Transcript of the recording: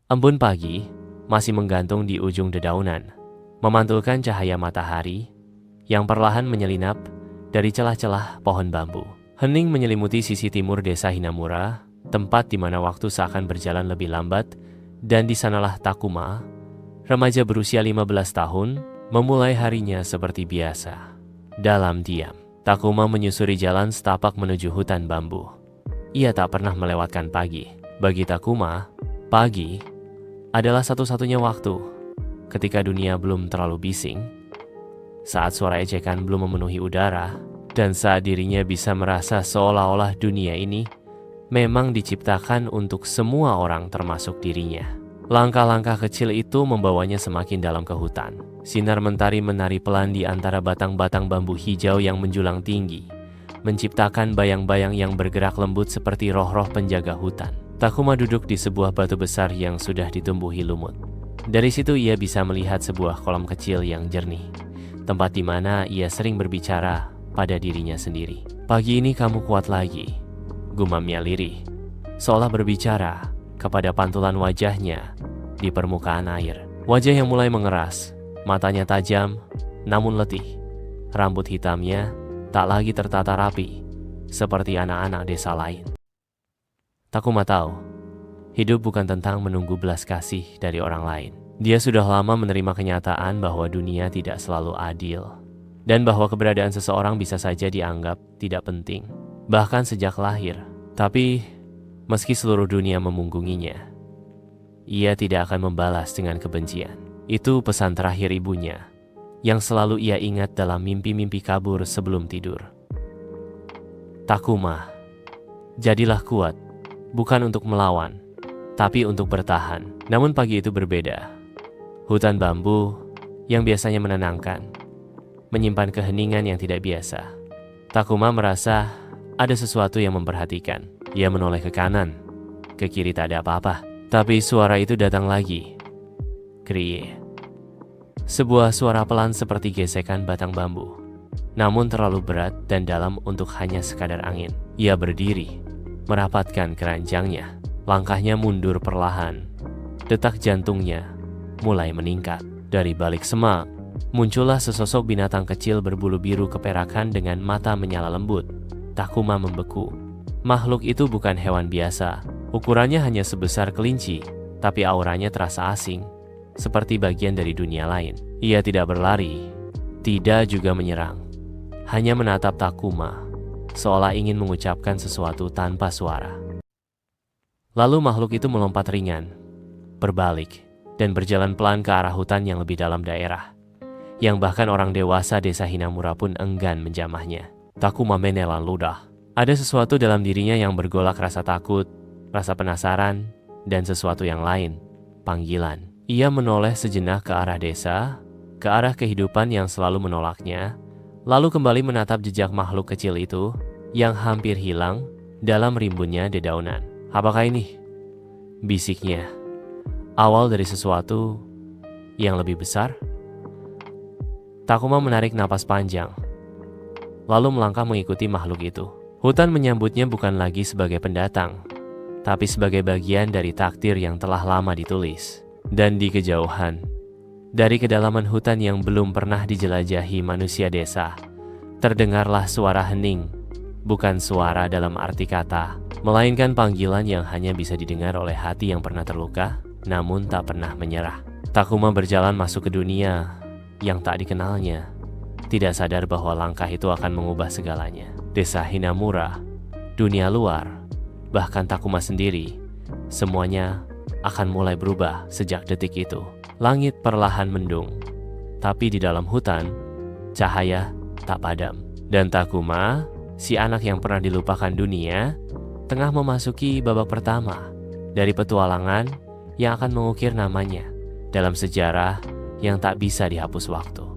Embun pagi masih menggantung di ujung dedaunan, memantulkan cahaya matahari yang perlahan menyelinap dari celah-celah pohon bambu. Hening menyelimuti sisi timur desa Hinamura, tempat di mana waktu seakan berjalan lebih lambat, dan di sanalah Takuma, remaja berusia 15 tahun, memulai harinya seperti biasa. Dalam diam, Takuma menyusuri jalan setapak menuju hutan bambu. Ia tak pernah melewatkan pagi. Bagi Takuma, pagi adalah satu-satunya waktu ketika dunia belum terlalu bising, saat suara ejekan belum memenuhi udara, dan saat dirinya bisa merasa seolah-olah dunia ini memang diciptakan untuk semua orang termasuk dirinya. Langkah-langkah kecil itu membawanya semakin dalam ke hutan. Sinar mentari menari pelan di antara batang-batang bambu hijau yang menjulang tinggi, menciptakan bayang-bayang yang bergerak lembut seperti roh-roh penjaga hutan. Takuma duduk di sebuah batu besar yang sudah ditumbuhi lumut. Dari situ ia bisa melihat sebuah kolam kecil yang jernih, tempat di mana ia sering berbicara pada dirinya sendiri. Pagi ini kamu kuat lagi, gumamnya lirih, seolah berbicara kepada pantulan wajahnya di permukaan air. Wajah yang mulai mengeras, matanya tajam namun letih. Rambut hitamnya tak lagi tertata rapi seperti anak-anak desa lain. Takuma tahu, hidup bukan tentang menunggu belas kasih dari orang lain. Dia sudah lama menerima kenyataan bahwa dunia tidak selalu adil, dan bahwa keberadaan seseorang bisa saja dianggap tidak penting, bahkan sejak lahir. Tapi, meski seluruh dunia memunggunginya, ia tidak akan membalas dengan kebencian. Itu pesan terakhir ibunya, yang selalu ia ingat dalam mimpi-mimpi kabur sebelum tidur. Takuma, jadilah kuat, bukan untuk melawan, tapi untuk bertahan. Namun pagi itu berbeda. Hutan bambu yang biasanya menenangkan, menyimpan keheningan yang tidak biasa. Takuma merasa ada sesuatu yang memperhatikan. Ia menoleh ke kanan, ke kiri tak ada apa-apa. Tapi suara itu datang lagi. Kriye. Sebuah suara pelan seperti gesekan batang bambu, namun terlalu berat dan dalam untuk hanya sekadar angin. Ia berdiri, merapatkan keranjangnya. Langkahnya mundur perlahan. Detak jantungnya mulai meningkat. Dari balik semak, muncullah sesosok binatang kecil berbulu biru keperakan dengan mata menyala lembut. Takuma membeku. Makhluk itu bukan hewan biasa. Ukurannya hanya sebesar kelinci, tapi auranya terasa asing, seperti bagian dari dunia lain. Ia tidak berlari, tidak juga menyerang. Hanya menatap Takuma, seolah ingin mengucapkan sesuatu tanpa suara. Lalu makhluk itu melompat ringan, berbalik, dan berjalan pelan ke arah hutan yang lebih dalam daerah, yang bahkan orang dewasa desa Hinamura pun enggan menjamahnya. Takuma menelan ludah. Ada sesuatu dalam dirinya yang bergolak, rasa takut, rasa penasaran, dan sesuatu yang lain, panggilan. Ia menoleh sejenak ke arah desa, ke arah kehidupan yang selalu menolaknya, lalu kembali menatap jejak makhluk kecil itu yang hampir hilang dalam rimbunnya dedaunan. Apakah ini? Bisiknya. Awal dari sesuatu yang lebih besar? Takuma menarik napas panjang, lalu melangkah mengikuti makhluk itu. Hutan menyambutnya bukan lagi sebagai pendatang, tapi sebagai bagian dari takdir yang telah lama ditulis. Dan di kejauhan, dari kedalaman hutan yang belum pernah dijelajahi manusia desa, terdengarlah suara hening, bukan suara dalam arti kata, melainkan panggilan yang hanya bisa didengar oleh hati yang pernah terluka, namun tak pernah menyerah. Takuma berjalan masuk ke dunia yang tak dikenalnya, tidak sadar bahwa langkah itu akan mengubah segalanya. Desa Hinamura, dunia luar, bahkan Takuma sendiri, semuanya akan mulai berubah sejak detik itu. Langit perlahan mendung, tapi di dalam hutan, cahaya tak padam. Dan Takuma, si anak yang pernah dilupakan dunia, tengah memasuki babak pertama dari petualangan yang akan mengukir namanya dalam sejarah yang tak bisa dihapus waktu.